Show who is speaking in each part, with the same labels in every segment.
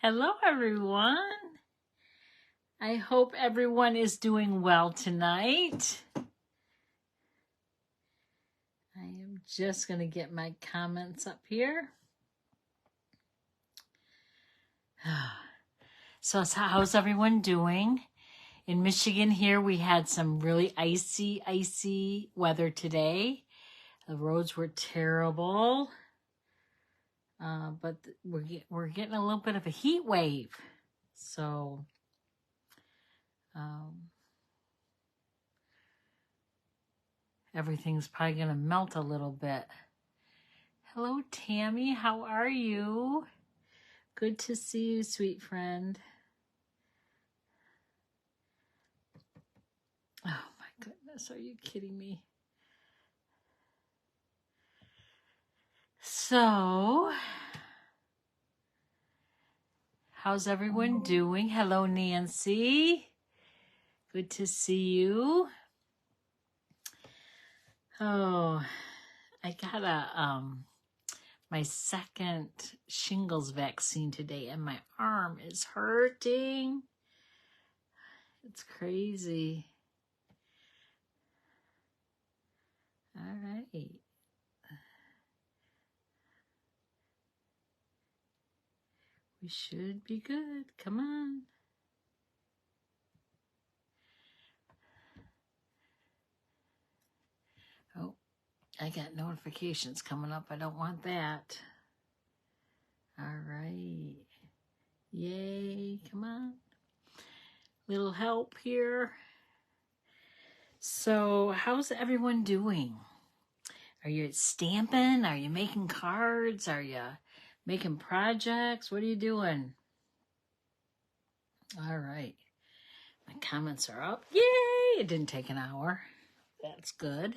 Speaker 1: Hello, everyone. I hope everyone is doing well tonight. I am just going to get my comments up here. So how's everyone doing? In Michigan here, we had some really icy weather today. The roads were terrible. But we're getting a little bit of a heat wave. So, everything's probably going to melt a little bit. Hello, Tammy. How are you? Good to see you, sweet friend. Oh, my goodness. Are you kidding me? So, how's everyone doing? Hello, Nancy. Good to see you. Oh, I got my second shingles vaccine today, and my arm is hurting. It's crazy. All right. We should be good. Come on. Oh, I got notifications coming up. I don't want that. All right. Yay. Come on. Little help here. So, how's everyone doing? Are you stamping? Are you making cards? Are you making projects? What are you doing? All right. My comments are up. Yay! It didn't take an hour. That's good.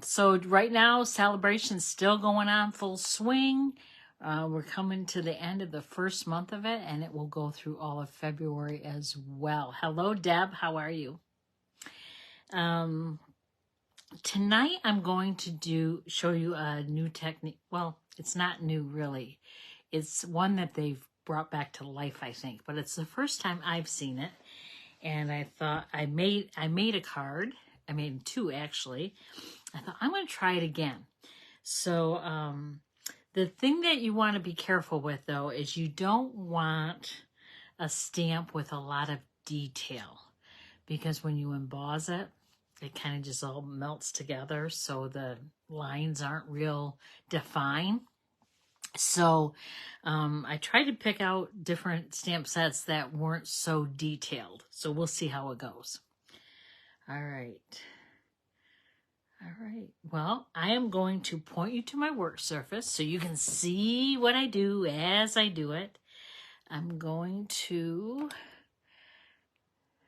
Speaker 1: So right now, celebration's still going on full swing. We're coming to the end of the first month of it, and it will go through all of February as well. Hello, Deb. How are you? Tonight, I'm going to show you a new technique. Well, it's not new, really. It's one that they've brought back to life, I think. But it's the first time I've seen it. And I thought I made a card. I made two, actually. I thought, I'm going to try it again. So the thing that you want to be careful with, though, is you don't want a stamp with a lot of detail. Because when you emboss it, it kind of just all melts together, so the lines aren't real defined. So I tried to pick out different stamp sets that weren't so detailed. So we'll see how it goes. All right. All right. Well, I am going to point you to my work surface so you can see what I do as I do it. I'm going to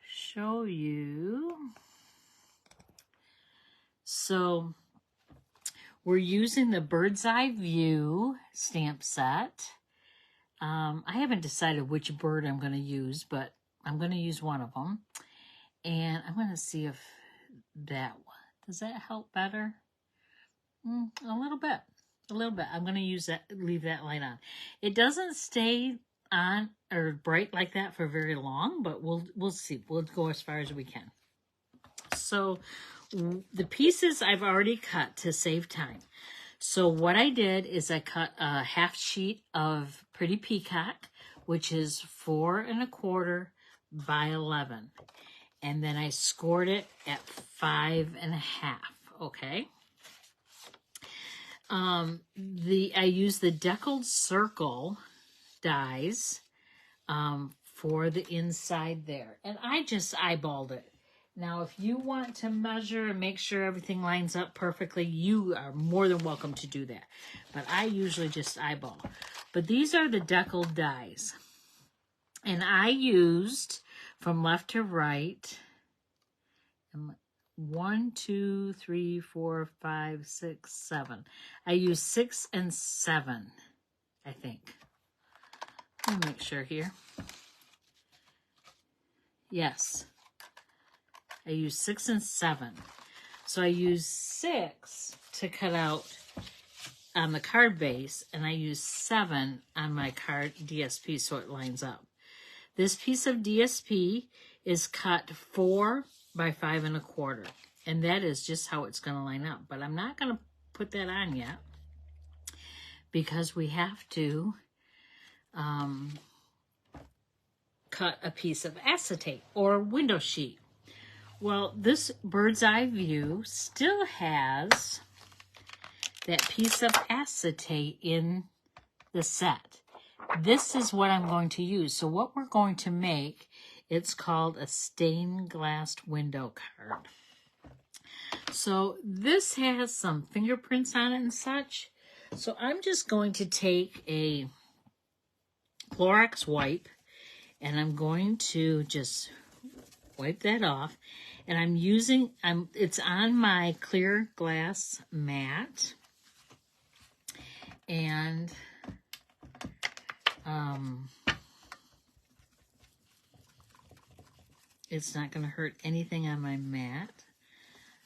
Speaker 1: show you. So we're using the Bird's Eye View stamp set. I haven't decided which bird I'm going to use, but I'm going to use one of them. And I'm going to see if that one, does that help better? A little bit. I'm going to use that, leave that light on. It doesn't stay on or bright like that for very long, but we'll see. We'll go as far as we can. So the pieces I've already cut to save time. So what I did is I cut a half sheet of Pretty Peacock, which is 4 1/4 by 11. And then I scored it at 5 1/2. Okay. I used the deckled circle dies for the inside there. And I just eyeballed it. Now, if you want to measure and make sure everything lines up perfectly, you are more than welcome to do that. But I usually just eyeball. But these are the deckled dies. And I used, from left to right, 1, 2, 3, 4, 5, 6, 7. I used 6 and 7, I think. Let me make sure here. Yes. I use 6 and 7. So I use 6 to cut out on the card base, and I use 7 on my card DSP so it lines up. This piece of DSP is cut 4 by 5 1/4, and that is just how it's going to line up. But I'm not going to put that on yet because we have to cut a piece of acetate or window sheet. Well, this bird's eye view still has that piece of acetate in the set. This is what I'm going to use. So what we're going to make, it's called a stained glass window card. So this has some fingerprints on it and such. So I'm just going to take a Clorox wipe and I'm going to just wipe that off. And I'm using, it's on my clear glass mat. And it's not going to hurt anything on my mat.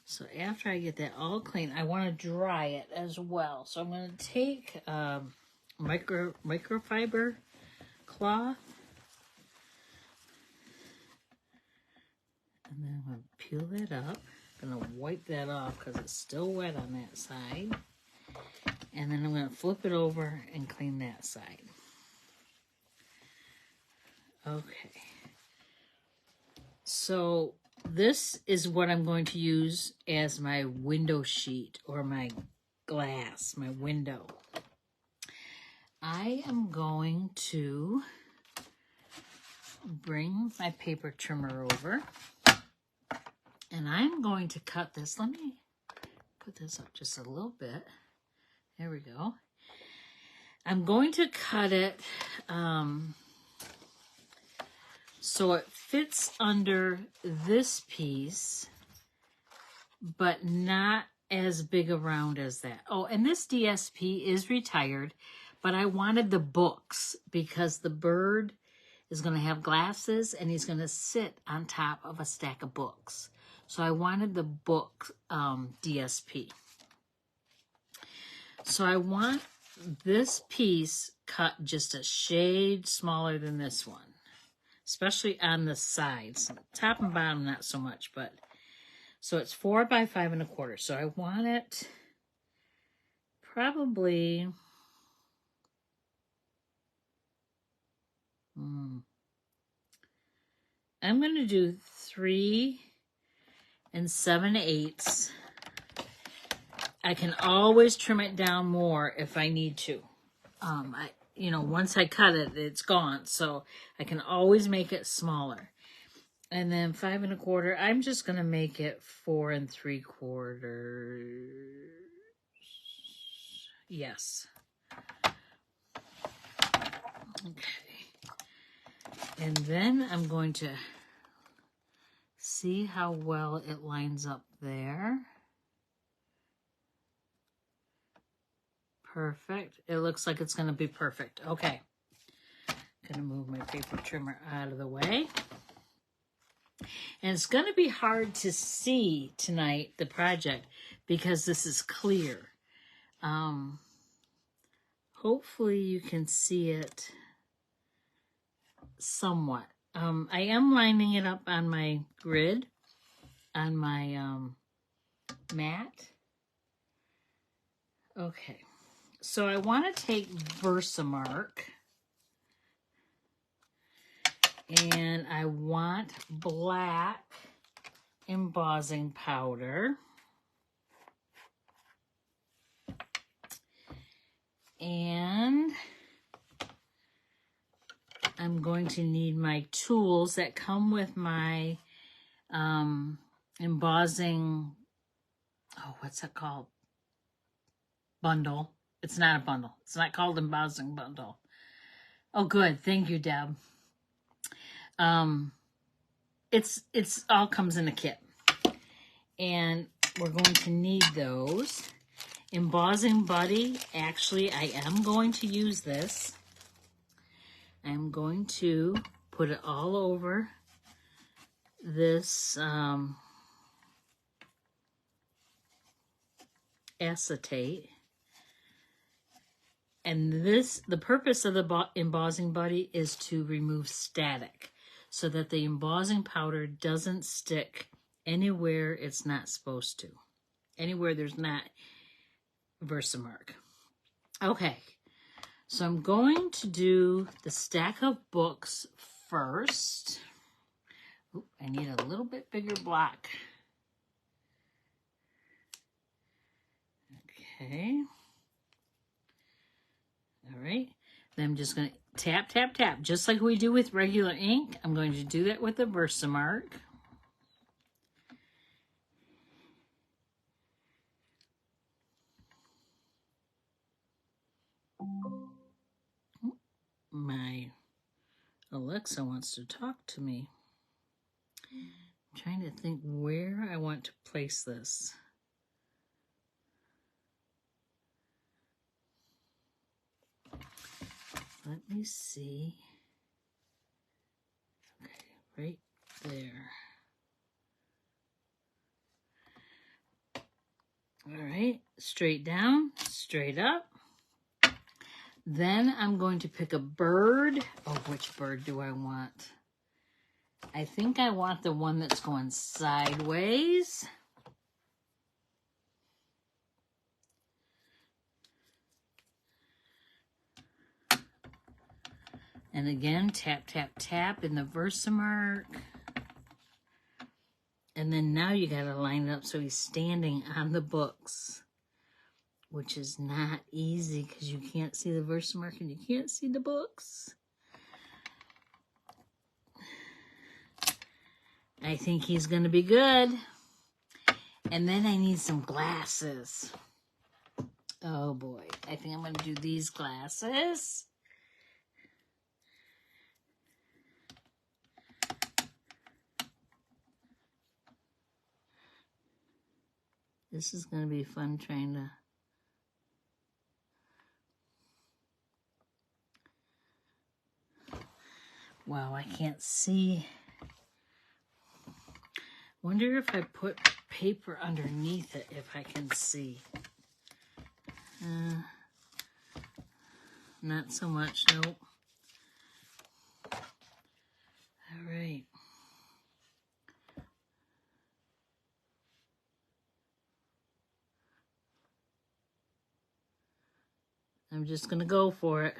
Speaker 1: So after I get that all clean, I want to dry it as well. So I'm going to take microfiber cloth. And then I'm going to peel that up. I'm going to wipe that off because it's still wet on that side. And then I'm going to flip it over and clean that side. Okay. So this is what I'm going to use as my window sheet or my glass, my window. I am going to bring my paper trimmer over. And I'm going to cut this. Let me put this up just a little bit. There we go. I'm going to cut it so it fits under this piece, but not as big around as that. Oh, and this DSP is retired, but I wanted the books because the bird is going to have glasses and he's going to sit on top of a stack of books. So I wanted the book DSP. So I want this piece cut just a shade smaller than this one, especially on the sides. Top and bottom, not so much, but so it's 4 by 5 1/4. So I want it probably I'm going to do 3 7/8. I can always trim it down more if I need to. Once I cut it, it's gone. So I can always make it smaller. And then 5 1/4, I'm just going to make it 4 3/4. Yes. Okay. And then I'm going to see how well it lines up there. Perfect. It looks like it's going to be perfect. Okay. Going to move my paper trimmer out of the way. And it's going to be hard to see tonight, the project, because this is clear. Hopefully you can see it somewhat. I am lining it up on my grid, on my mat. Okay. So I want to take Versamark, and I want black embossing powder, and I'm going to need my tools that come with my embossing, what's that called? Bundle. It's not a bundle. It's not called embossing bundle. Oh, good. Thank you, Deb. It's all comes in a kit. And we're going to need those. Embossing Buddy. Actually, I am going to use this. I'm going to put it all over this acetate. And the purpose of the embossing buddy is to remove static so that the embossing powder doesn't stick anywhere it's not supposed to. Anywhere there's not Versamark. Okay, so I'm going to do the stack of books first. Ooh, I need a little bit bigger block. Okay. All right. Then I'm just going to tap, tap, tap, just like we do with regular ink. I'm going to do that with the Versamark. My Alexa wants to talk to me. I'm trying to think where I want to place this. Let me see. Okay, right there. All right, straight down, straight up. Then I'm going to pick a bird. Oh, which bird do I want? I think I want the one that's going sideways. And again, tap, tap, tap in the Versamark. And then now you got to line it up so he's standing on the books, which is not easy because you can't see the Versamark and you can't see the books. I think he's going to be good. And then I need some glasses. Oh boy, I think I'm going to do these glasses. This is going to be fun trying to... Wow, I can't see. Wonder if I put paper underneath it, if I can see. Not so much, nope. All right. I'm just going to go for it.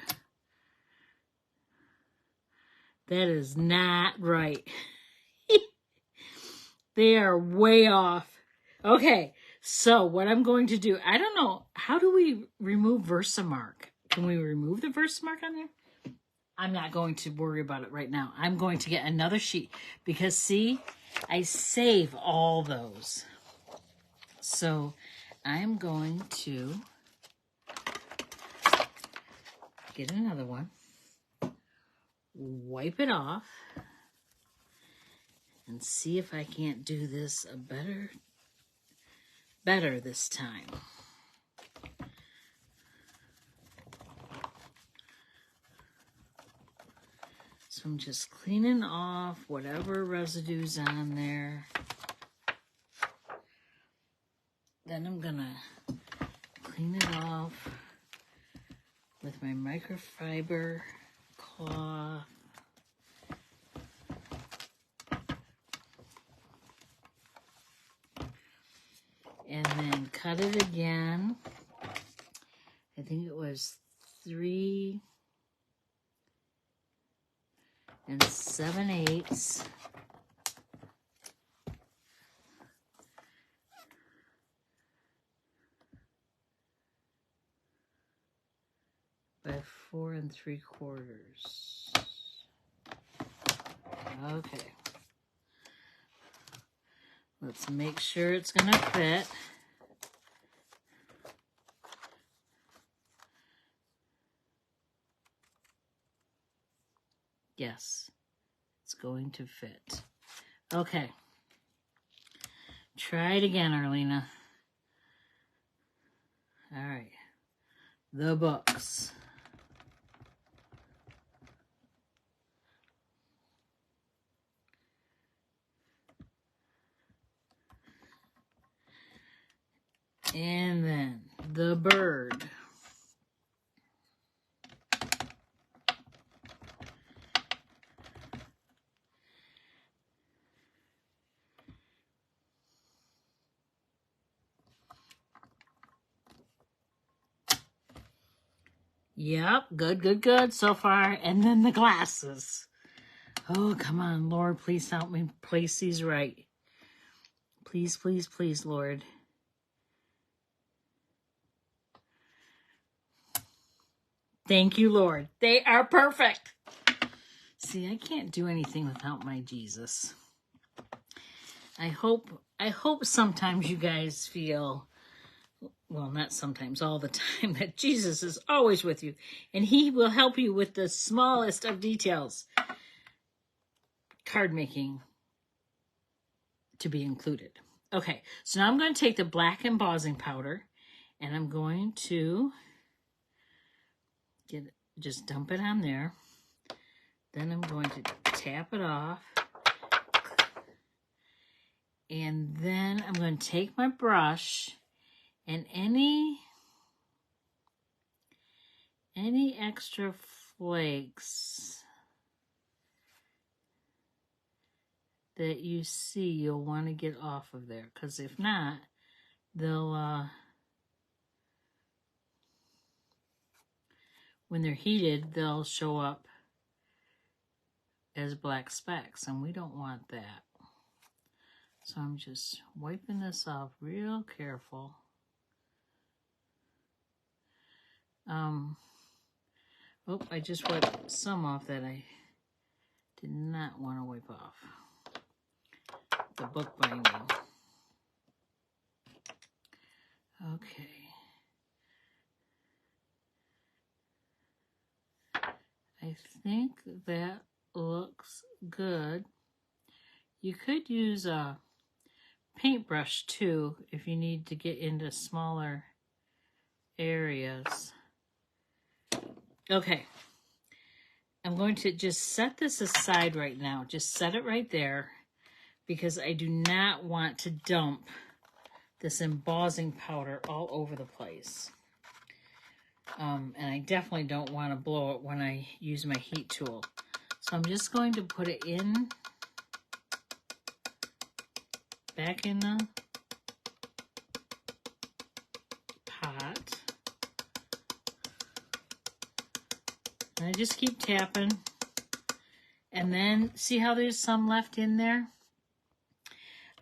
Speaker 1: That is not right. They are way off. Okay, so what I'm going to do, I don't know, how do we remove Versamark? Can we remove the Versamark on there? I'm not going to worry about it right now. I'm going to get another sheet because, see, I save all those. So I'm going to get another one, wipe it off, and see if I can't do this a better this time. So I'm just cleaning off whatever residue's on there. Then I'm gonna clean it off with my microfiber cloth. And then cut it again. I think it was 3 7/8. By 4 3/4. Okay. Let's make sure it's gonna fit. Yes, it's going to fit. Okay. Try it again, Arlena. All right. The books. And then the bird. Yep, good, good, good so far. And then the glasses. Oh, come on, Lord, please help me place these right. Please, please, please, Lord. Thank you, Lord. They are perfect. See, I can't do anything without my Jesus. I hope sometimes you guys feel, well, not sometimes, all the time, that Jesus is always with you, and he will help you with the smallest of details. Card making to be included. Okay, so now I'm going to take the black embossing powder, and I'm going to just dump it on there. Then I'm going to tap it off. And then I'm going to take my brush and any extra flakes that you see, you'll want to get off of there, because if not, they'll when they're heated, they'll show up as black specks, and we don't want that. So I'm just wiping this off real careful. Oh, I just wiped some off that I did not want to wipe off. The book binding. Okay. I think that looks good. You could use a paintbrush too if you need to get into smaller areas. Okay. I'm going to just set this aside right now. Just set it right there, because I do not want to dump this embossing powder all over the place. And I definitely don't want to blow it when I use my heat tool. So I'm just going to put it in, back in the pot. And I just keep tapping. And then, see how there's some left in there?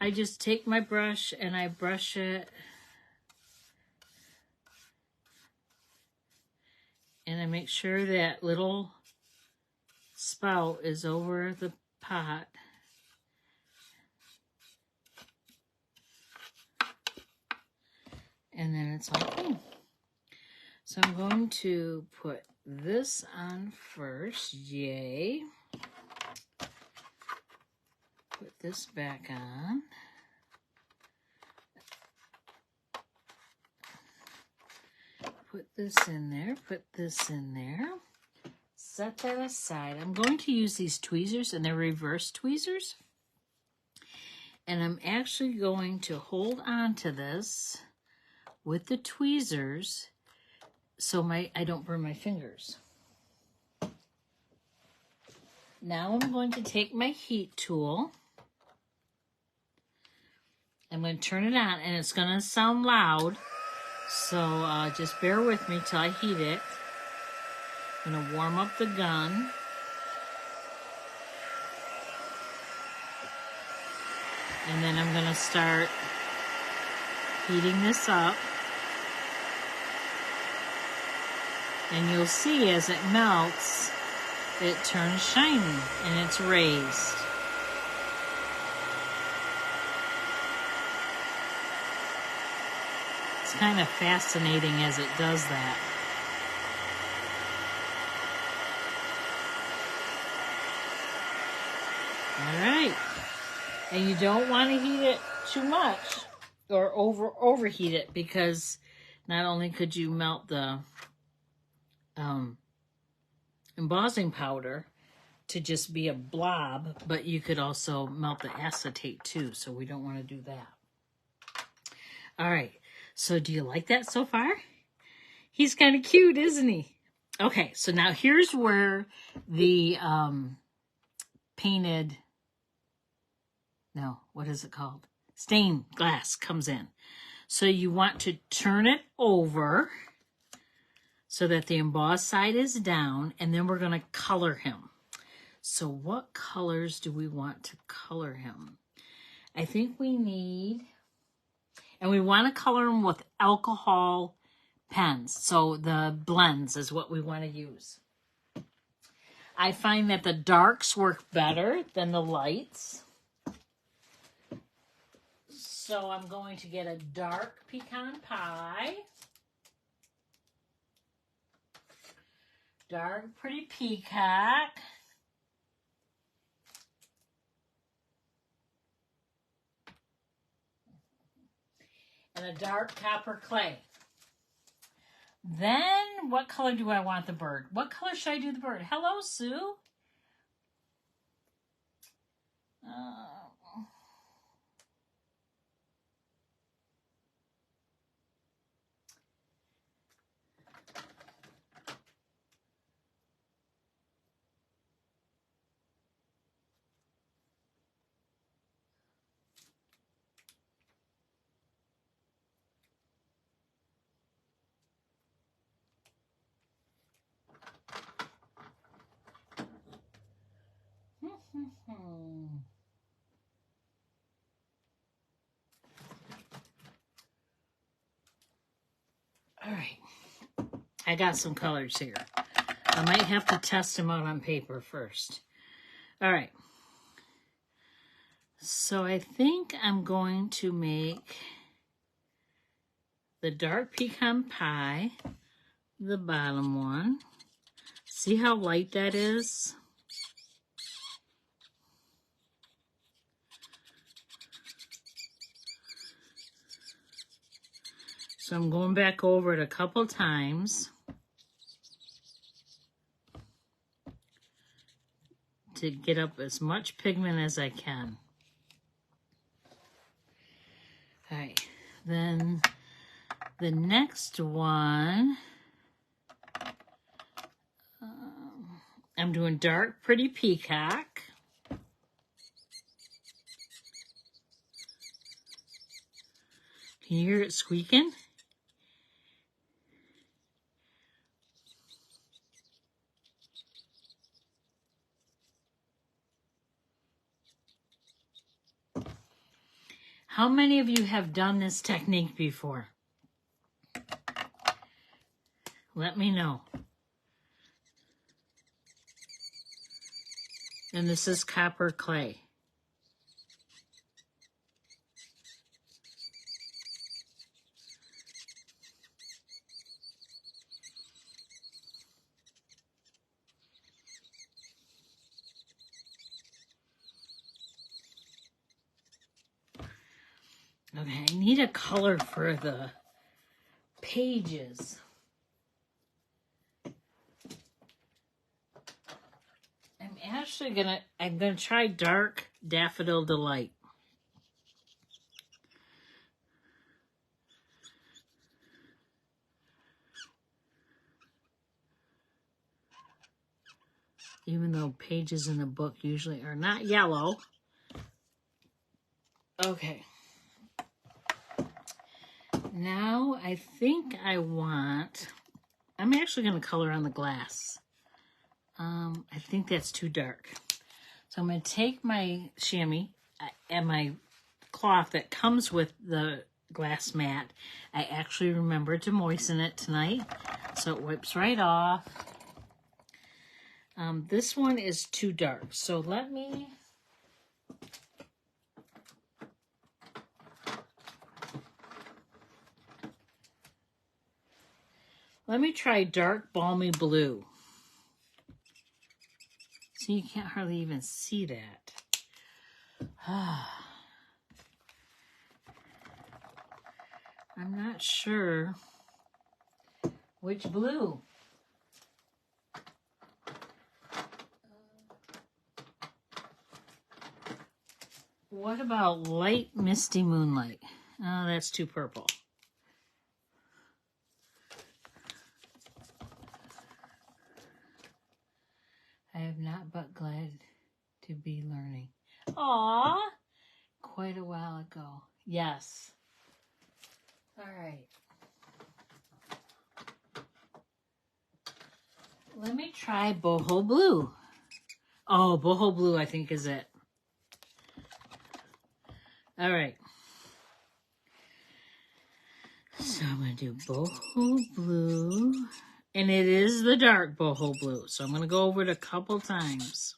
Speaker 1: I just take my brush and I brush it. And I make sure that little spout is over the pot. And then it's all clean. So I'm going to put this on first. Yay. Put this back on. Put this in there. Put this in there. Set that aside. I'm going to use these tweezers, and they're reverse tweezers. And I'm actually going to hold on to this with the tweezers so I don't burn my fingers. Now I'm going to take my heat tool. I'm going to turn it on, and it's going to sound loud. So just bear with me till I heat it. I'm going to warm up the gun. And then I'm going to start heating this up. And you'll see as it melts, it turns shiny and it's raised. It's kind of fascinating as it does that. All right. And you don't want to heat it too much or overheat it, because not only could you melt the embossing powder to just be a blob, but you could also melt the acetate too, so we don't want to do that. All right, so do you like that so far? He's kind of cute, isn't he? Okay, so now here's where the painted, no, what is it called? Stained glass comes in. So you want to turn it over so that the embossed side is down, and then we're going to color him. So what colors do we want to color him? I think we need, and we want to color him with alcohol pens. So the blends is what we want to use. I find that the darks work better than the lights. So I'm going to get a dark pecan pie. Dark pretty peacock. And a dark copper clay. Then, what color do I want the bird? What color should I do the bird? Hello, Sue. All right, I got some colors here. I might have to test them out on paper first. All right, so I think I'm going to make the dark pecan pie the bottom one. See how light that is? So I'm going back over it a couple times to get up as much pigment as I can. All right, then the next one, I'm doing dark pretty peacock. Can you hear it squeaking? How many of you have done this technique before? Let me know. And this is copper clay. Okay, I need a color for the pages. I'm gonna try dark Daffodil Delight. Even though pages in the book usually are not yellow. Okay. Now I think I'm actually going to color on the glass. I think that's too dark. So I'm going to take my chamois and my cloth that comes with the glass mat. I actually remembered to moisten it tonight, so it wipes right off. This one is too dark, so let me try dark balmy blue. So you can't hardly even see that. I'm not sure which blue. What about light misty moonlight? Oh, that's too purple. I am not but glad to be learning. Aw, quite a while ago. Yes. All right. Let me try boho blue. Oh, boho blue I think is it. All right. So I'm going to do boho blue. And it is the dark boho blue. So I'm going to go over it a couple times.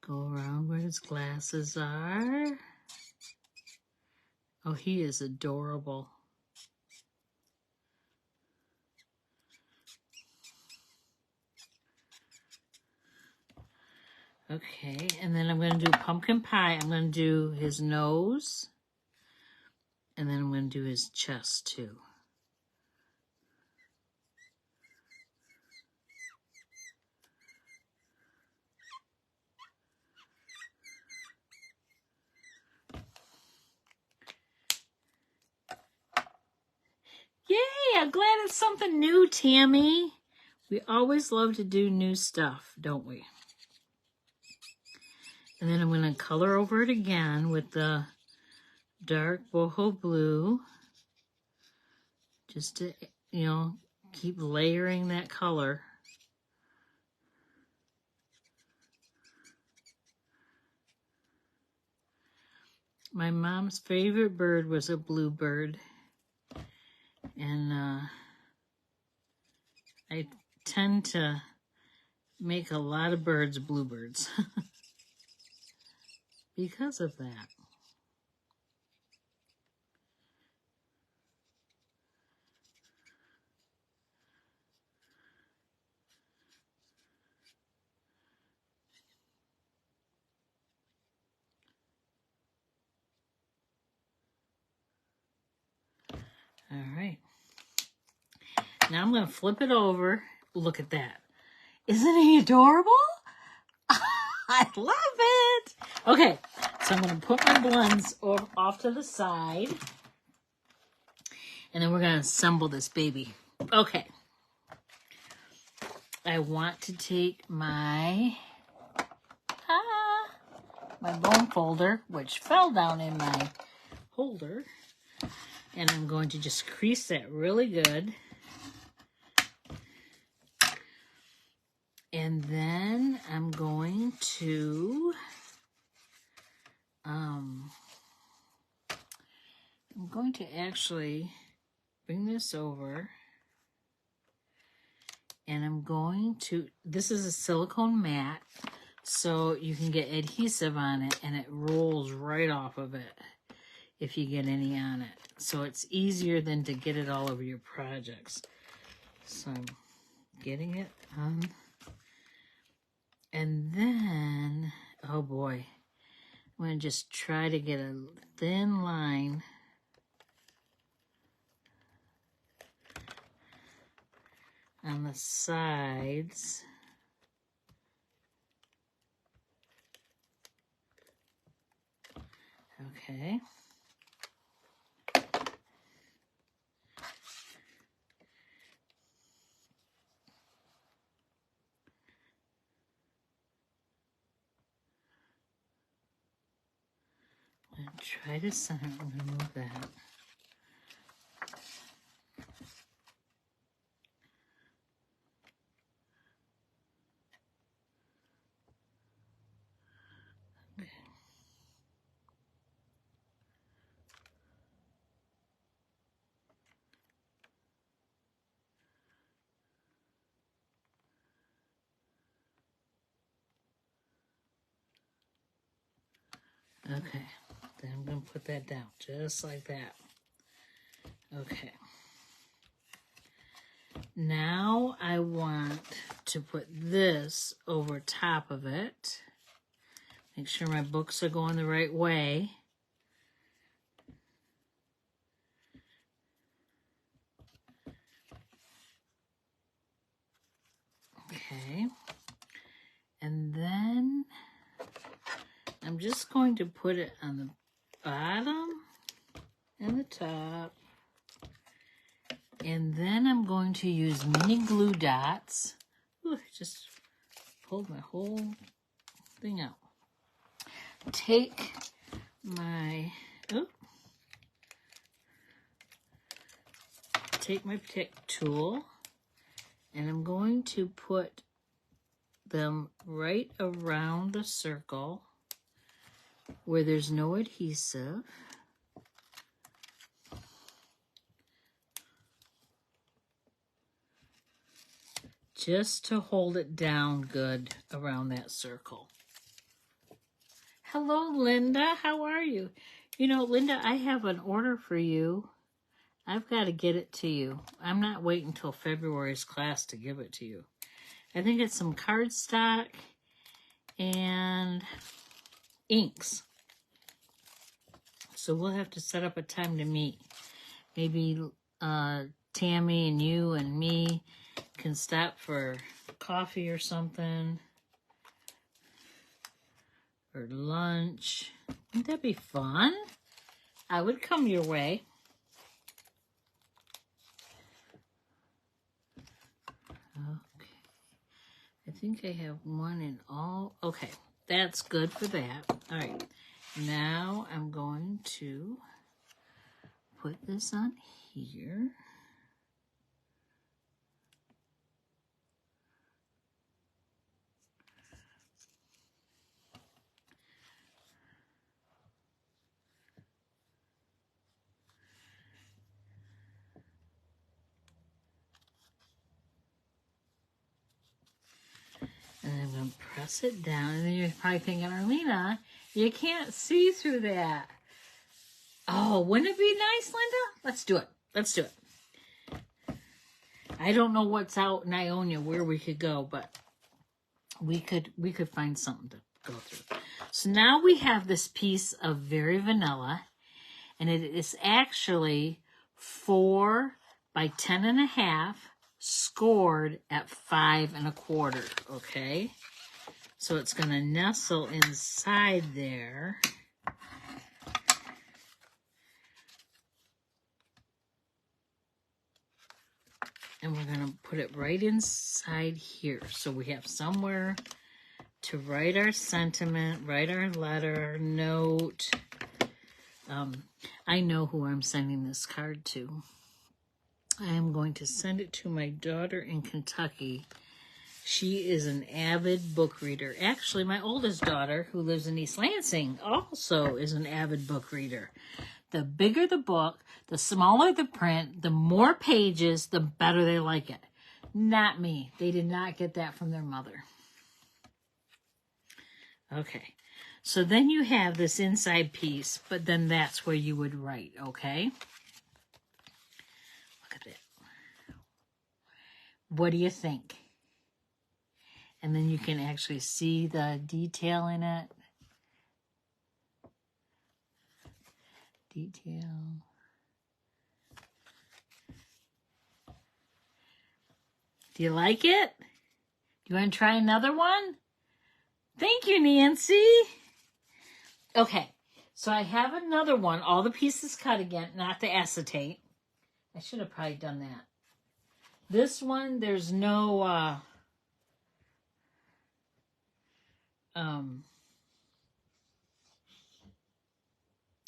Speaker 1: Go around where his glasses are. Oh, he is adorable. Okay, and then I'm going to do pumpkin pie. I'm going to do his nose. And then I'm going to do his chest too. Yay! I'm glad it's something new, Tammy. We always love to do new stuff, don't we? And then I'm going to color over it again with the dark boho blue. Just to, you know, keep layering that color. My mom's favorite bird was a bluebird. And I tend to make a lot of birds bluebirds because of that. All right. Now I'm going to flip it over. Look at that. Isn't he adorable? I love it. Okay, so I'm going to put my blends off to the side. And then we're going to assemble this baby. Okay. I want to take my bone folder, which fell down in my holder. And I'm going to just crease that really good. And then I'm going to actually bring this over, and I'm going to, this is a silicone mat, so you can get adhesive on it and it rolls right off of it if you get any on it. So it's easier than to get it all over your projects. So I'm getting it on. And then, oh boy, I'm going to just try to get a thin line on the sides. Okay. I'm going to try to center. I'm going to move that. Okay, then I'm going to put that down just like that. Okay. Now I want to put this over top of it. Make sure my books are going the right way. Okay. And then I'm just going to put it on the bottom and the top. And then I'm going to use mini glue dots. Ooh, I just pulled my whole thing out. Take my take my pick tool and I'm going to put them right around the circle where there's no adhesive. Just to hold it down good around that circle. Hello, Linda. How are you? You know, Linda, I have an order for you. I've got to get it to you. I'm not waiting until February's class to give it to you. I think it's some cardstock and inks. So we'll have to set up a time to meet. Maybe Tammy and you and me can stop for coffee or something. Or lunch. Wouldn't that be fun? I would come your way. Okay. I think I have one in all. Okay, that's good for that. All right. Now I'm going to put this on here. And I'm going to press it down. And then you're probably thinking, Arlena, you can't see through that. Oh, wouldn't it be nice, Linda? Let's do it. Let's do it. I don't know what's out in Ionia where we could go, but we could find something to go through. So now we have this piece of Very Vanilla, and it is actually 4 by 10.5, scored at 5 1/4. Okay, so it's going to nestle inside there. And we're going to put it right inside here. So we have somewhere to write our sentiment, write our letter, our note. I know who I'm sending this card to. I am going to send it to my daughter in Kentucky. She is an avid book reader. Actually, my oldest daughter, who lives in East Lansing, also is an avid book reader. The bigger the book, the smaller the print, the more pages, the better they like it. Not me. They did not get that from their mother. Okay. So then you have this inside piece, but then that's where you would write, okay? Look at it. What do you think? And then you can actually see the detail in it. Detail. Do you like it? Do you want to try another one? Thank you, Nancy. Okay, so I have another one. All the pieces cut again, not the acetate. I should have probably done that. This one, there's no, I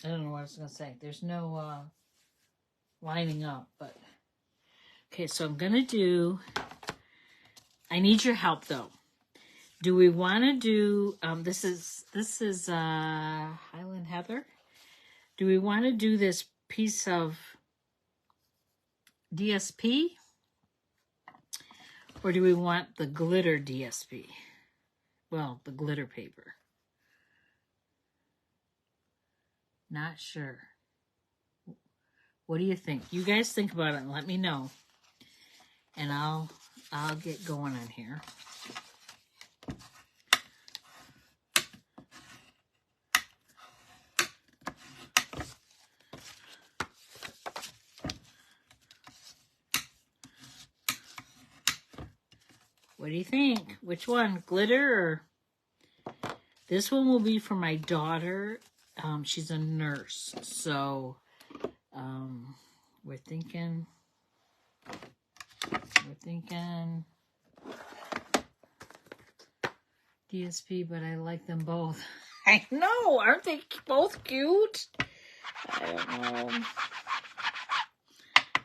Speaker 1: don't know what I was going to say. There's no lining up, but okay, so I'm going to do, I need your help though. Do we want to do, this is Highland Heather. Do we want to do this piece of DSP? Or do we want the glitter DSP? Well, the glitter paper. Not sure. What do you think? You guys think about it and let me know. And I'll get going on here. What do you think? Which one? Glitter or... This one will be for my daughter. She's a nurse. So we're thinking DSP, but I like them both. I know. Aren't they both cute? I don't know.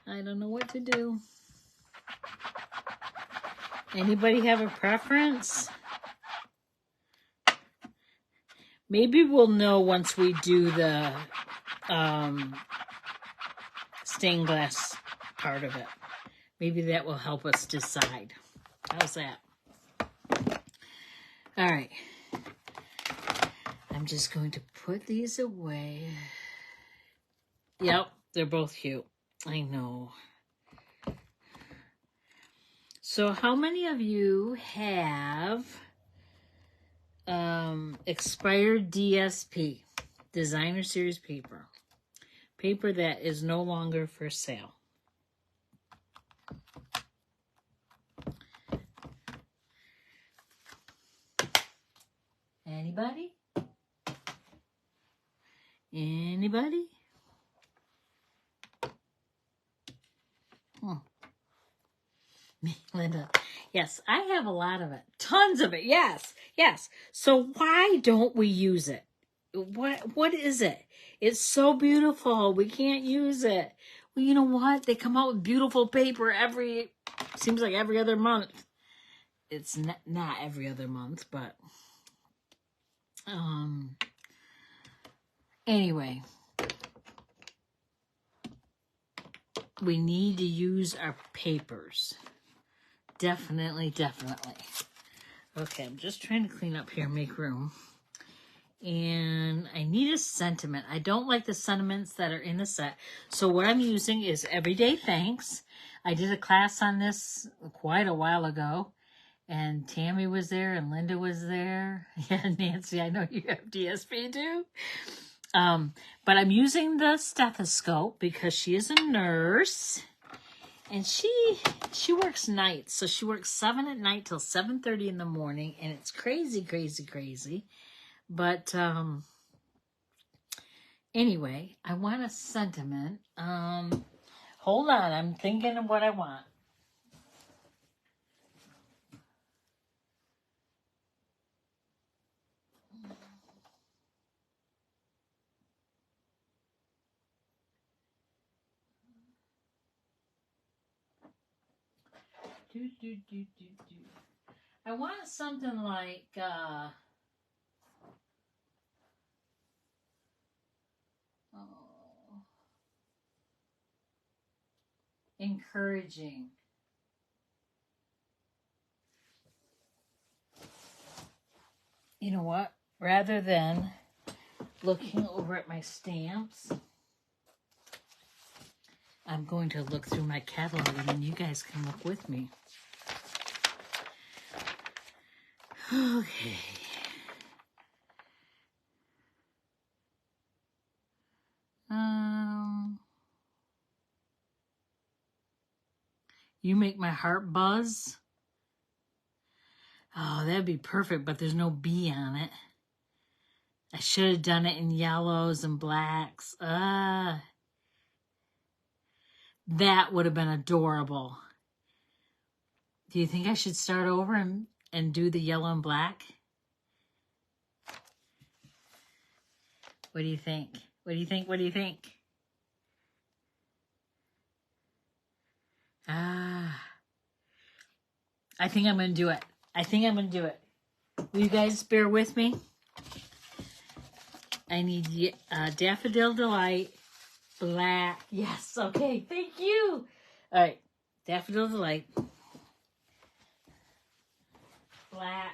Speaker 1: I don't know what to do. Anybody have a preference? Maybe we'll know once we do the stained glass part of it. Maybe that will help us decide. How's that? All right. I'm just going to put these away. Yep, they're both cute. I know. So how many of you have expired DSP, Designer Series paper? Paper that is no longer for sale. Anybody? Anybody? Linda, yes, I have a lot of it. Tons of it. Yes, yes. So why don't we use it? What is it? It's so beautiful. We can't use it. Well, you know what? They come out with beautiful paper seems like every other month. It's not every other month, but anyway, we need to use our papers. Definitely, definitely. Okay, I'm just trying to clean up here, make room. And I need a sentiment. I don't like the sentiments that are in the set. So what I'm using is Everyday Thanks. I did a class on this quite a while ago. And Tammy was there and Linda was there. Yeah, Nancy, I know you have DSP too. But I'm using the stethoscope because she is a nurse. And she works nights. So she works 7 at night till 7:30 in the morning. And it's crazy, crazy, crazy. But anyway, I want a sentiment. Hold on, I'm thinking of what I want. I want something like encouraging. You know what? Rather than looking over at my stamps, I'm going to look through my catalog and then you guys can look with me. Okay. You make my heart buzz. Oh, that'd be perfect, but there's no B on it. I should have done it in yellows and blacks. That would have been adorable. Do you think I should start over and do the yellow and black? What do you think? What do you think? What do you think? I think I'm going to do it. I think I'm going to do it. Will you guys bear with me? I need Daffodil Delight, black. Yes, okay, thank you. All right, Daffodil Delight, black.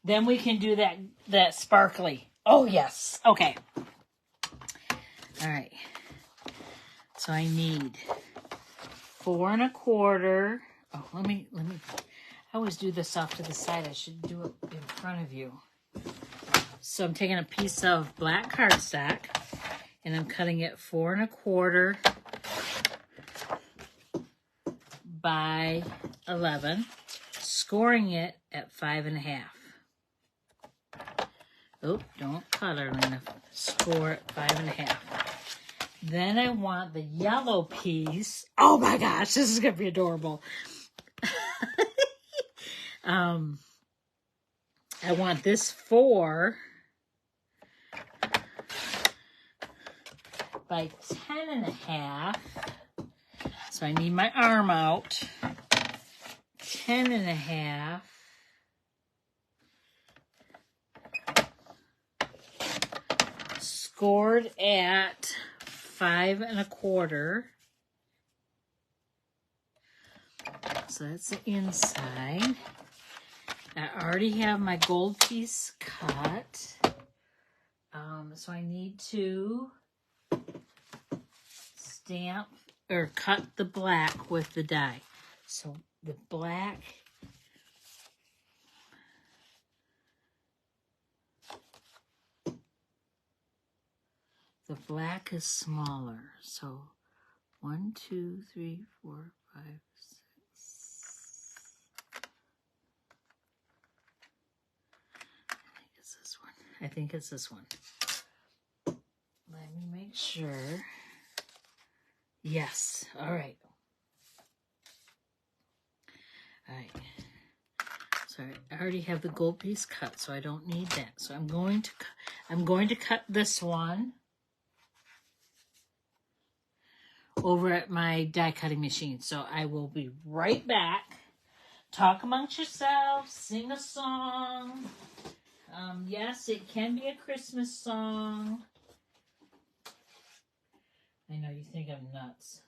Speaker 1: Then we can do that sparkly. Oh, yes. Okay. All right. So I need 4 1/4. Oh, let me. I always do this off to the side. I should do it in front of you. So I'm taking a piece of black cardstock and I'm cutting it 4 1/4 by 11, scoring it at 5 1/2. Oh, don't cut, Arlena. Score at 5 1/2. Then I want the yellow piece. Oh my gosh, this is going to be adorable. I want this 4 by 10.5. So I need my arm out. 10.5. Scored at 5.25. So that's the inside. I already have my gold piece cut. So I need to stamp or cut the black with the die. So the black, is smaller. So 1, 2, 3, 4, 5, 6. I think it's this one. Let me make sure. Yes. All right. All right. Sorry, I already have the gold piece cut, so I don't need that. So I'm going to cut this one over at my die cutting machine. So I will be right back. Talk amongst yourselves, sing a song. Yes, it can be a Christmas song. I know you think I'm nuts.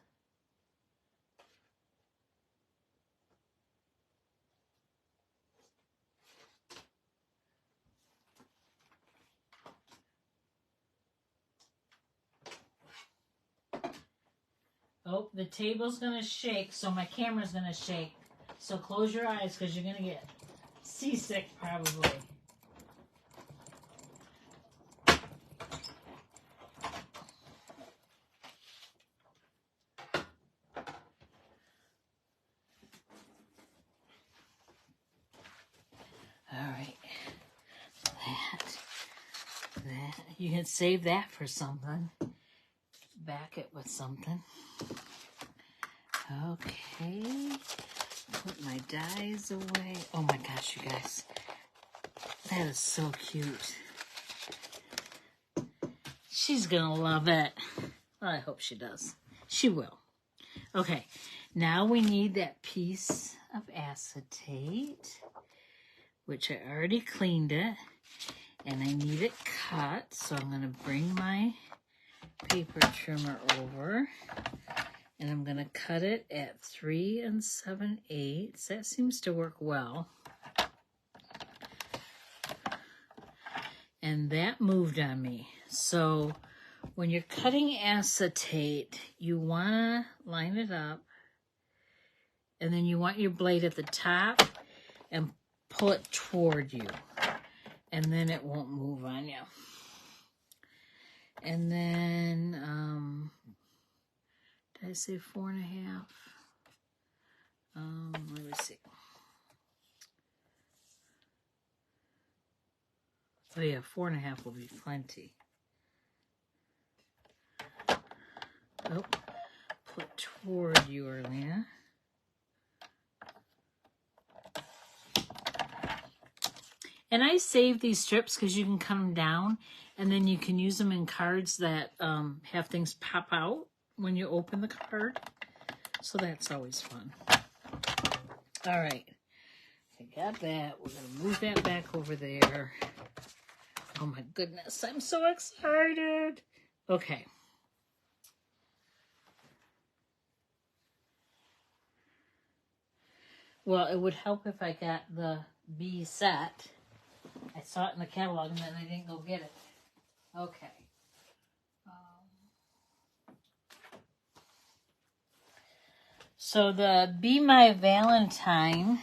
Speaker 1: Oh, the table's going to shake, so my camera's going to shake. So close your eyes because you're going to get seasick probably. All right. That. You can save that for something. Back it with something. Okay. Put my dies away. Oh my gosh, you guys. That is so cute. She's gonna love it. Well, I hope she does. She will. Okay. Now we need that piece of acetate, which I already cleaned it. And I need it cut. So I'm gonna bring my paper trimmer over. And I'm going to cut it at 3 7/8. That seems to work well. And that moved on me. So when you're cutting acetate, you want to line it up. And then you want your blade at the top and pull it toward you. And then it won't move on you. And then, did I say 4.5? Let me see. Oh yeah, 4.5 will be plenty. Oh, put toward you, Arlena. And I save these strips because you can cut them down, and then you can use them in cards that have things pop out when you open the card. So that's always fun. All right. I got that. We're going to move that back over there. Oh my goodness. I'm so excited. Okay. Well, it would help if I got the B set. I saw it in the catalog and then I didn't go get it. Okay. So the Be My Valentine,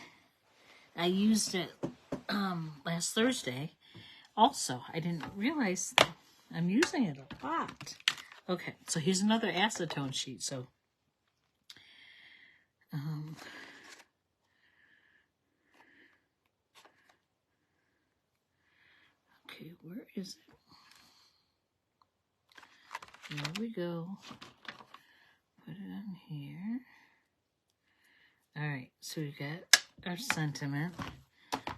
Speaker 1: I used it last Thursday. Also, I didn't realize that I'm using it a lot. Okay, so here's another acetone sheet. So, okay, where is it? Here we go. Put it on here. All right, so we got our sentiment.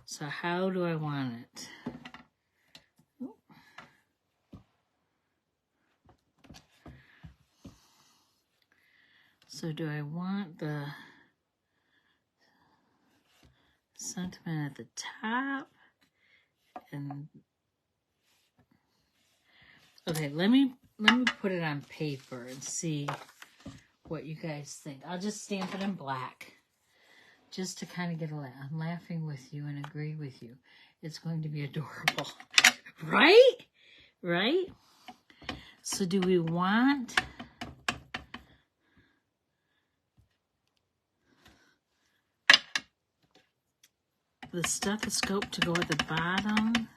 Speaker 1: So how do I want it? Ooh. So do I want the sentiment at the top? And okay, let me put it on paper and see what you guys think. I'll just stamp it in black just to kind of get a laugh. I'm laughing with you and agree with you. It's going to be adorable. Right? Right? So do we want the stethoscope to go at the bottom?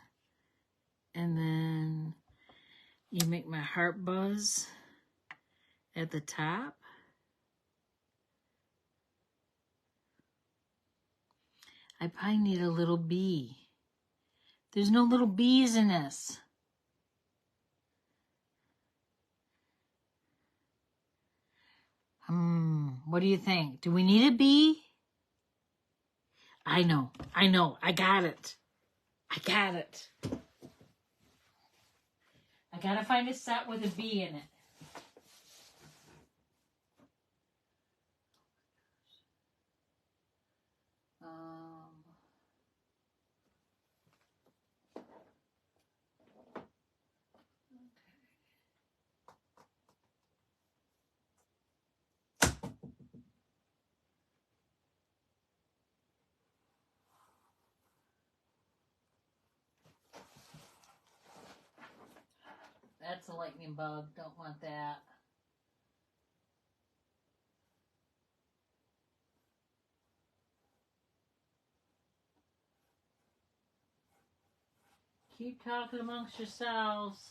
Speaker 1: And then you make my heart buzz at the top? I probably need a little bee. There's no little bees in this. What do you think? Do we need a bee? I know. I got it. I gotta find a set with a bee in it. That's a lightning bug. Don't want that. Keep talking amongst yourselves.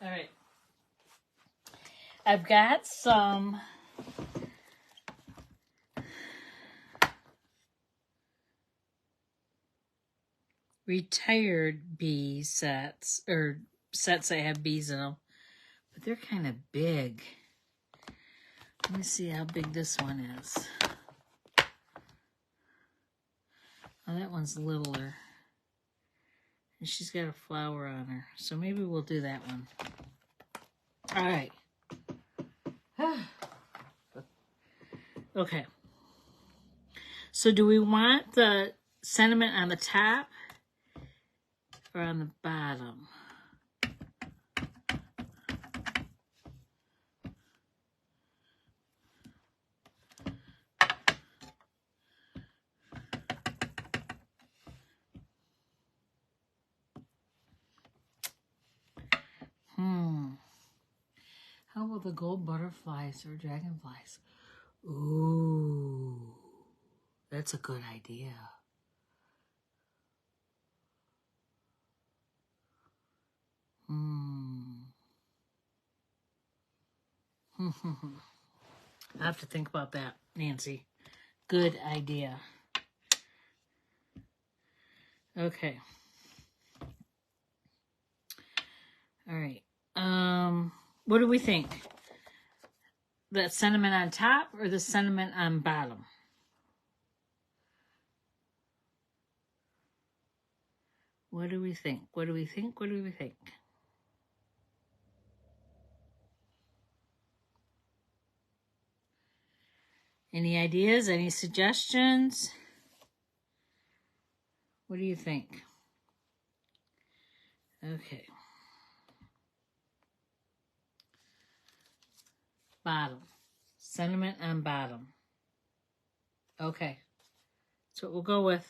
Speaker 1: All right. I've got some retired bee sets, or sets that have bees in them, but they're kind of big. Let me see how big this one is. Oh, that one's littler. And she's got a flower on her, so maybe we'll do that one. All right. Okay. So do we want the sentiment on the top or on the bottom? How about the gold butterflies or dragonflies? Ooh, that's a good idea. I have to think about that, Nancy. Good idea. Okay. All right. What do we think? That sentiment on top or the sentiment on bottom? What do we think? What do we think? What do we think? Any ideas? Any suggestions? What do you think? Okay. Bottom. Sentiment on bottom. Okay. That's what we'll go with.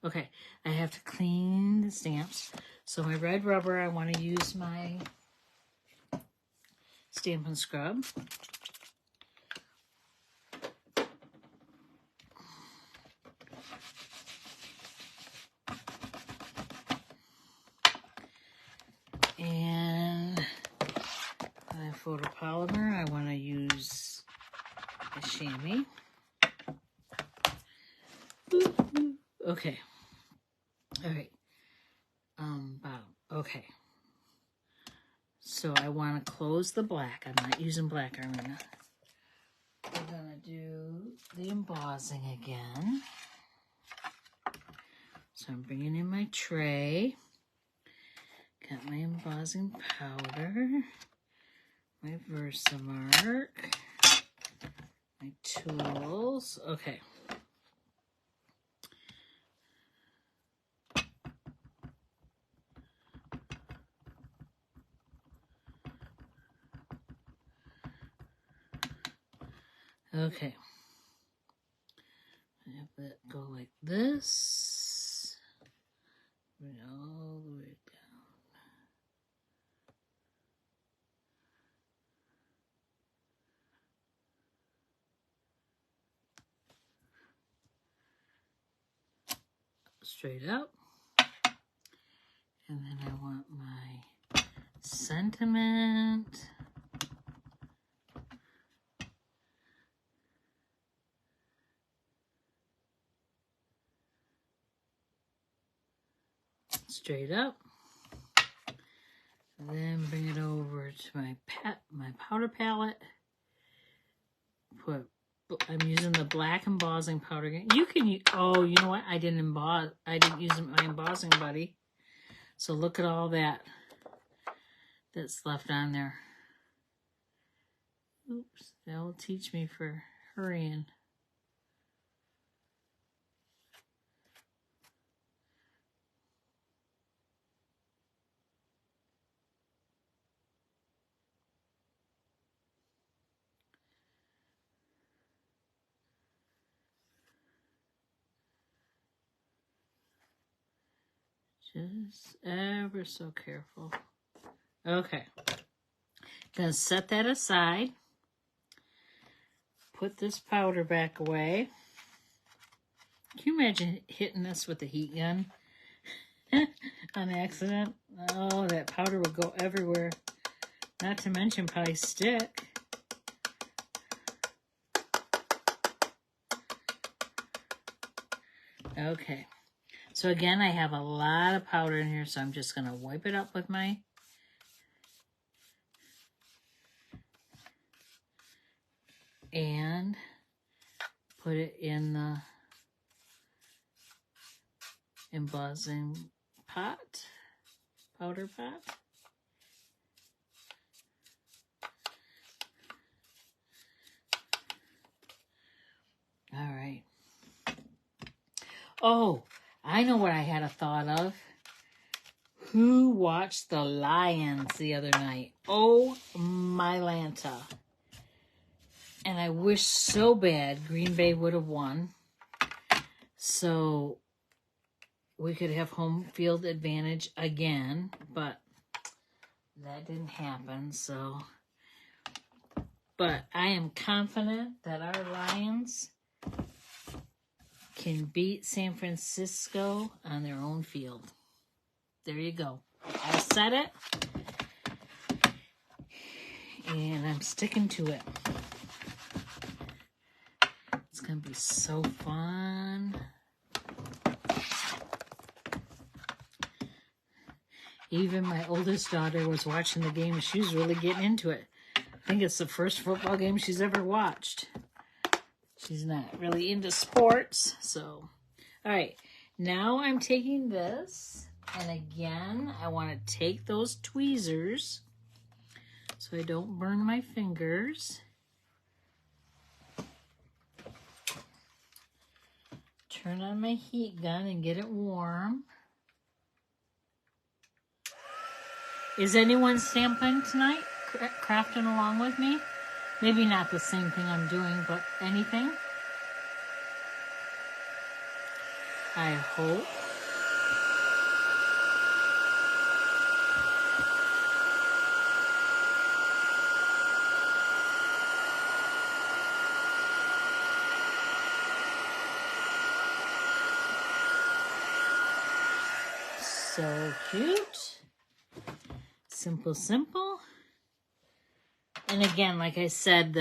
Speaker 1: Okay, I have to clean the stamps. So my red rubber, I want to use my Stampin' Scrub. And my photopolymer, I want to use a chamois. Okay. All right. Bottom. Okay. So I want to close the black. I'm not using black, Arlena. We're going to do the embossing again. So I'm bringing in my tray. Got my embossing powder. My Versamark. My tools. Okay. Okay. I have that go like this. Bring it all the way down. Straight up. And then I want my sentiment. Straight up. And then bring it over to my powder palette. I'm using the black embossing powder again. You can use, oh, you know what? I didn't use my embossing buddy. So look at all that's left on there. Oops, that will teach me for hurrying. Just ever so careful. Okay. Gonna set that aside. Put this powder back away. Can you imagine hitting this with a heat gun on accident? Oh, that powder would go everywhere. Not to mention probably stick. Okay. So again, I have a lot of powder in here, so I'm just going to wipe it up with my and put it in the embossing pot, powder pot. All right. Oh, I know what I had a thought of. Who watched the Lions the other night? Oh, my Lanta. And I wish so bad Green Bay would have won, so we could have home field advantage again, but that didn't happen. So, but I am confident that our Lions can beat San Francisco on their own field. There you go. I said it, and I'm sticking to it. It's going to be so fun. Even my oldest daughter was watching the game. She was really getting into it. I think it's the first football game she's ever watched. She's not really into sports. So, all right. Now I'm taking this. And again, I want to take those tweezers so I don't burn my fingers. Turn on my heat gun and get it warm. Is anyone stamping tonight? Crafting along with me? Maybe not the same thing I'm doing, but anything? I hope. So cute. Simple, simple. And again, like I said,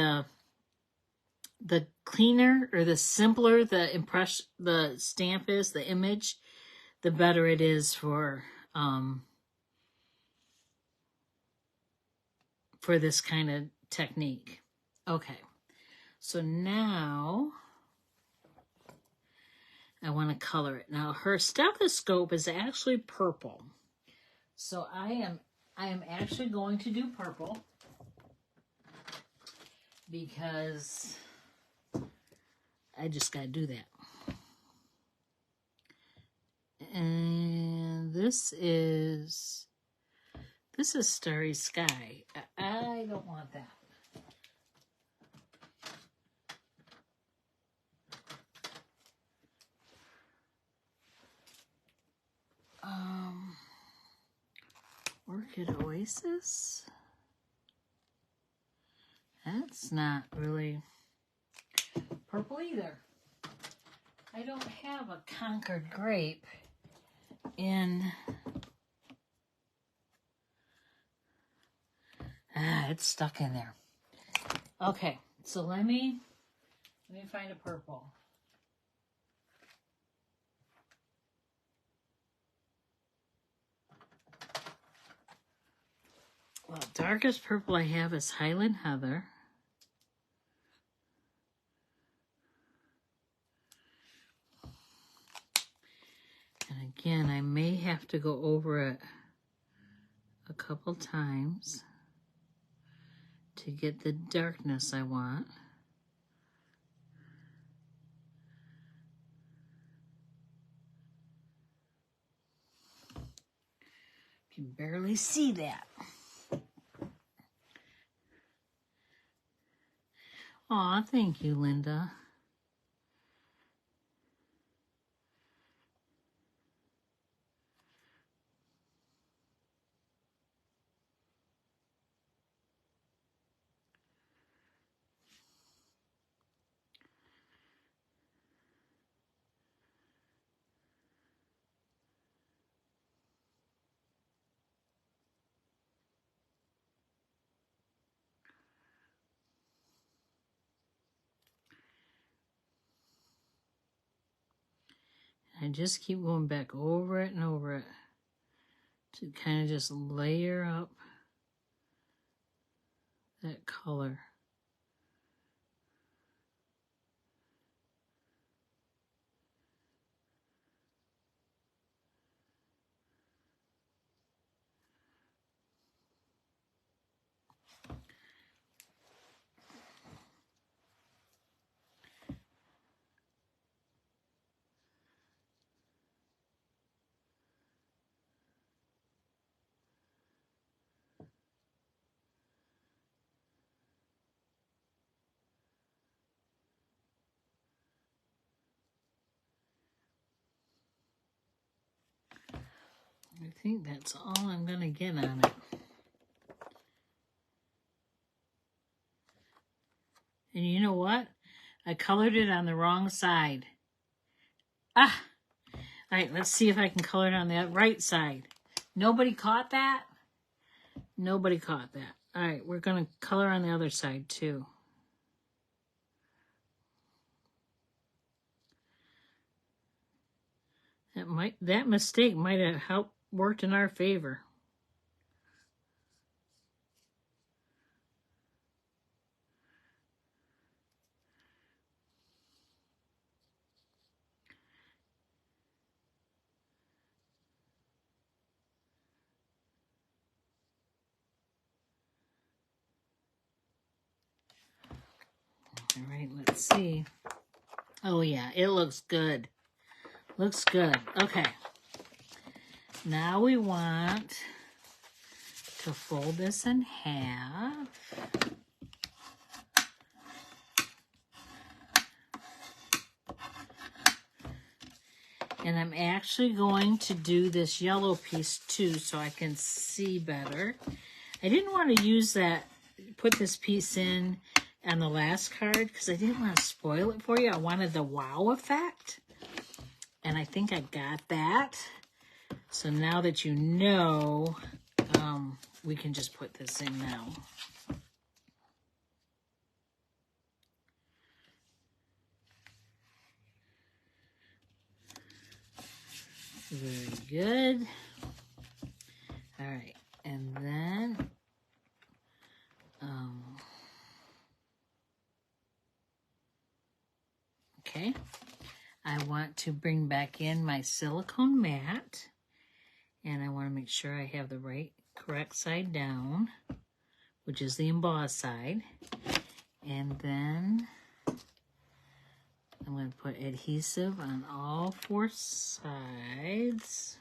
Speaker 1: the cleaner or the simpler the stamp is, the image, the better it is for this kind of technique. Okay, so now I want to color it. Now her stethoscope is actually purple, so I am actually going to do purple because I just got to do that. And this is Starry Sky. I don't want that. Orchid Oasis. That's not really purple either. I don't have a Concord grape in. It's stuck in there. Okay, so let me find a purple. Well, darkest purple I have is Highland Heather. And again, I may have to go over it a couple times to get the darkness I want. You can barely see that. Aw, thank you, Linda. I just keep going back over it and over it to kind of just layer up that color. I think that's all I'm going to get on it. And you know what? I colored it on the wrong side. Ah! All right, let's see if I can color it on the right side. Nobody caught that? Nobody caught that. All right, we're going to color on the other side too. That mistake might have worked in our favor. All right, let's see. Oh yeah, it looks good. Looks good. Okay. Now we want to fold this in half. And I'm actually going to do this yellow piece too so I can see better. I didn't want to use that, put this piece in on the last card because I didn't want to spoil it for you. I wanted the wow effect. And I think I got that. So now that you know, we can just put this in now. Very good. All right, and then okay, I want to bring back in my silicone mat, and I want to make sure I have the correct side down, which is the embossed side, and then I'm going to put adhesive on all 4 sides.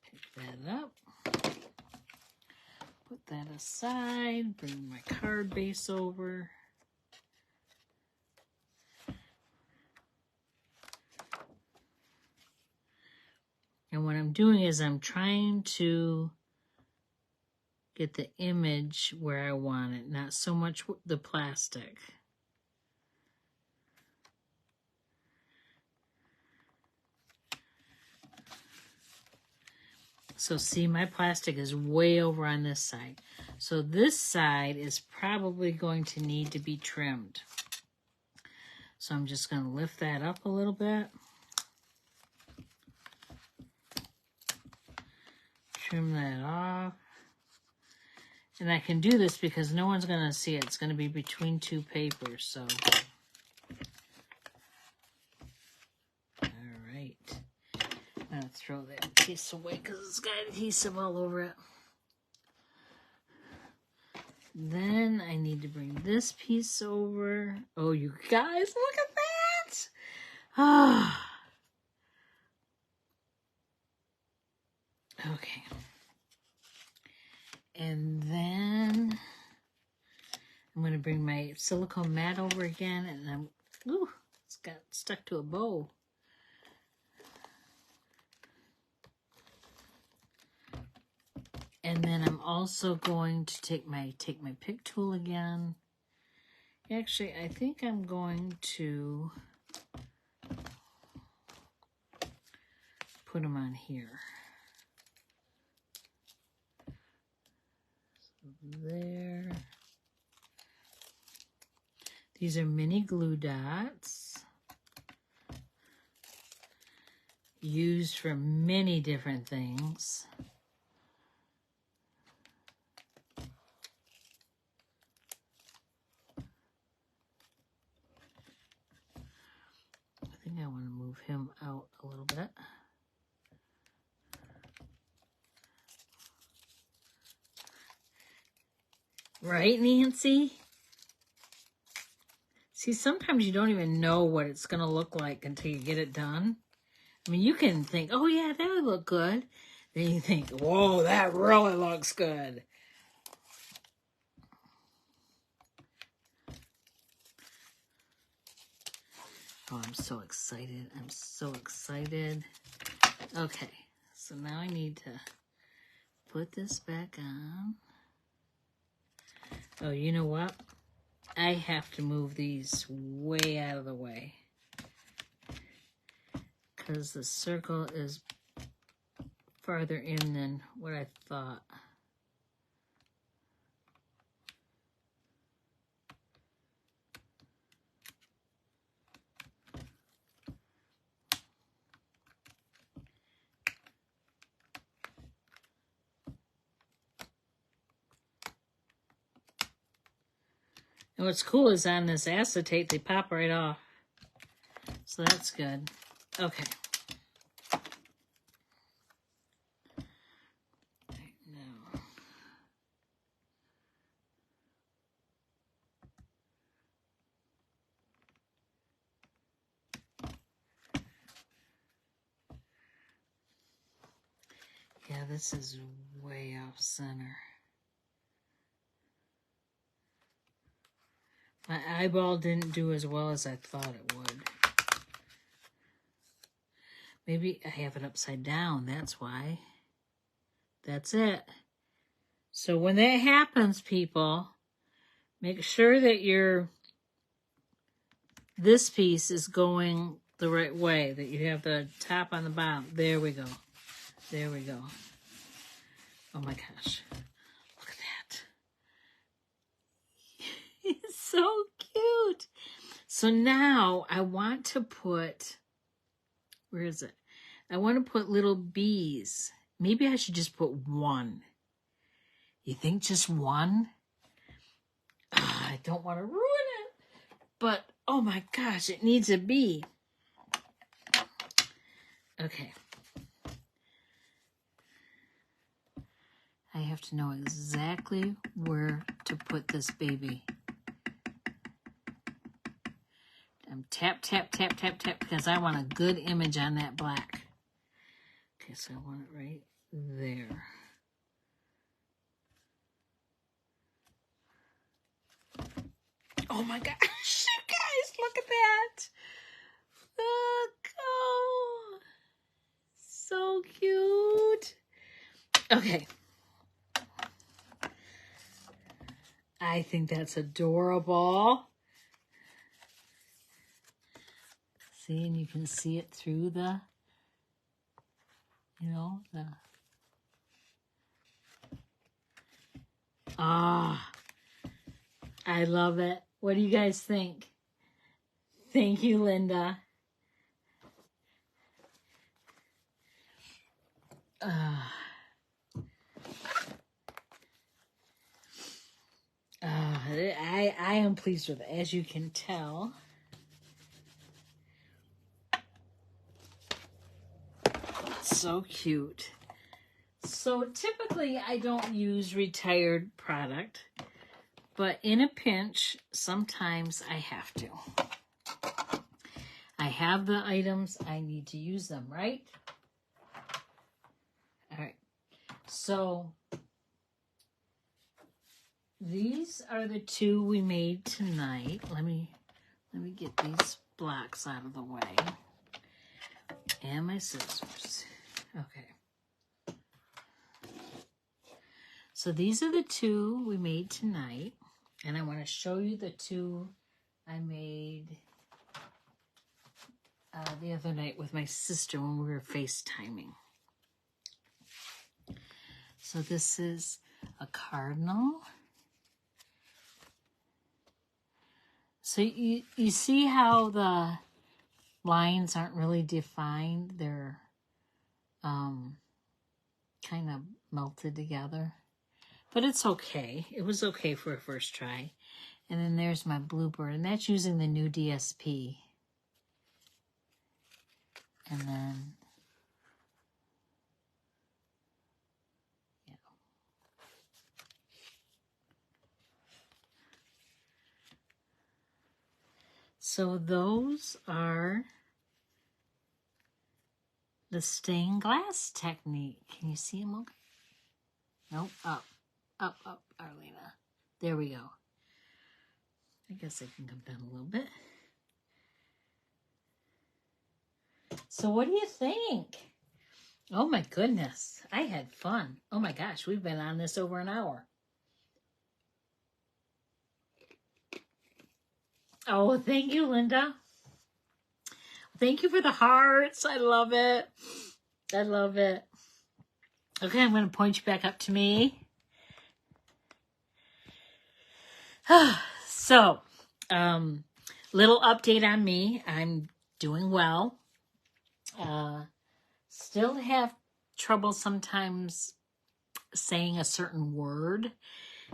Speaker 1: Pick that up. Put that aside. Bring my card base over. And what I'm doing is I'm trying to get the image where I want it, not so much the plastic. So see, my plastic is way over on this side. So this side is probably going to need to be trimmed. So I'm just going to lift that up a little bit. Trim that off. And I can do this because no one's going to see it. It's going to be between 2 papers, so. All right. I'm going to throw that piece away because it's got adhesive all over it. Then I need to bring this piece over. Oh, you guys, look at that! Ah. Okay. And then I'm going to bring my silicone mat over again, and it's got stuck to a bow. And then I'm also going to take my pick tool again. Actually, I think I'm going to put them on here. So there. These are mini glue dots used for many different things. I think I want to move him out a little bit. Right, Nancy? See, sometimes you don't even know what it's going to look like until you get it done. I mean, you can think, oh yeah, that would look good. Then you think, whoa, that really looks good. Oh, I'm so excited. I'm so excited. Okay, so now I need to put this back on. Oh, you know what? I have to move these way out of the way because the circle is farther in than what I thought. And what's cool is on this acetate, they pop right off. So that's good. Okay. Right now. Yeah, this is way off center. My eyeball didn't do as well as I thought it would. Maybe I have it upside down. That's why. That's it. So when that happens, people, make sure that this piece is going the right way, that you have the top on the bottom. There we go. There we go. Oh my gosh. Look at that. It's so cute. So now I want to put, where is it? I want to put little bees. Maybe I should just put one. You think just one? I don't want to ruin it. But, oh my gosh, it needs a bee. Okay. I have to know exactly where to put this baby. I'm tap, tap, tap, tap, tap, because I want a good image on that black. Okay, so I want it right there. Oh my gosh, you guys, look at that. Look, oh, so cute. Okay. I think that's adorable. See, and you can see it through the, I love it. What do you guys think? Thank you, Linda. I am pleased with it, as you can tell. So cute. So typically I don't use retired product, but in a pinch, sometimes I have to. I have the items, I need to use them, right? All right. So these are the two we made tonight. Let me get these blocks out of the way. And my scissors. Okay. So these are the two we made tonight. And I want to show you the two I made the other night with my sister when we were FaceTiming. So this is a cardinal. So you see how the lines aren't really defined? They're kind of melted together. But it's okay. It was okay for a first try. And then there's my bluebird, and that's using the new DSP. And then, yeah. So those are the stained glass technique. Can you see them okay? Nope, up, Arlena. There we go. I guess I can come down a little bit. So what do you think? Oh my goodness, I had fun. Oh my gosh, we've been on this over an hour. Oh, thank you, Linda. Thank you for the hearts. I love it. I love it. Okay, I'm going to point you back up to me. So, little update on me. I'm doing well. Still have trouble sometimes saying a certain word,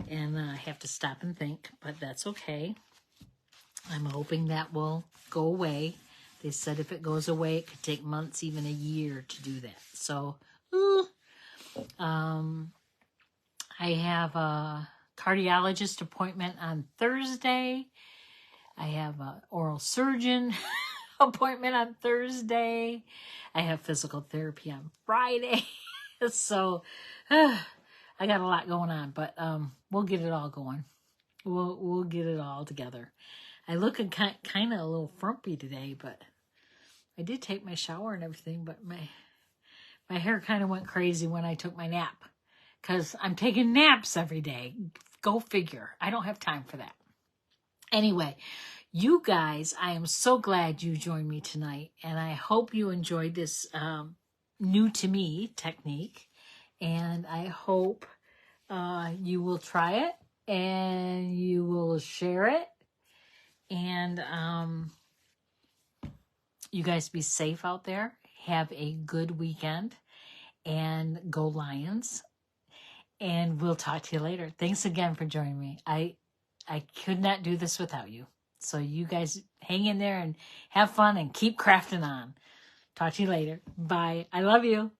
Speaker 1: and I have to stop and think, but that's okay. I'm hoping that will go away. They said if it goes away, it could take months, even a year to do that. So, I have a cardiologist appointment on Thursday. I have an oral surgeon appointment on Thursday. I have physical therapy on Friday. So I got a lot going on, but we'll get it all going. We'll get it all together. I look kind of a little frumpy today, but I did take my shower and everything, but my hair kind of went crazy when I took my nap because I'm taking naps every day. Go figure. I don't have time for that. Anyway, you guys, I am so glad you joined me tonight, and I hope you enjoyed this new to me technique, and I hope you will try it and you will share it, and you guys be safe out there. Have a good weekend, and go Lions, and we'll talk to you later. Thanks again for joining me. I could not do this without you. So you guys hang in there and have fun and keep crafting on. Talk to you later. Bye. I love you.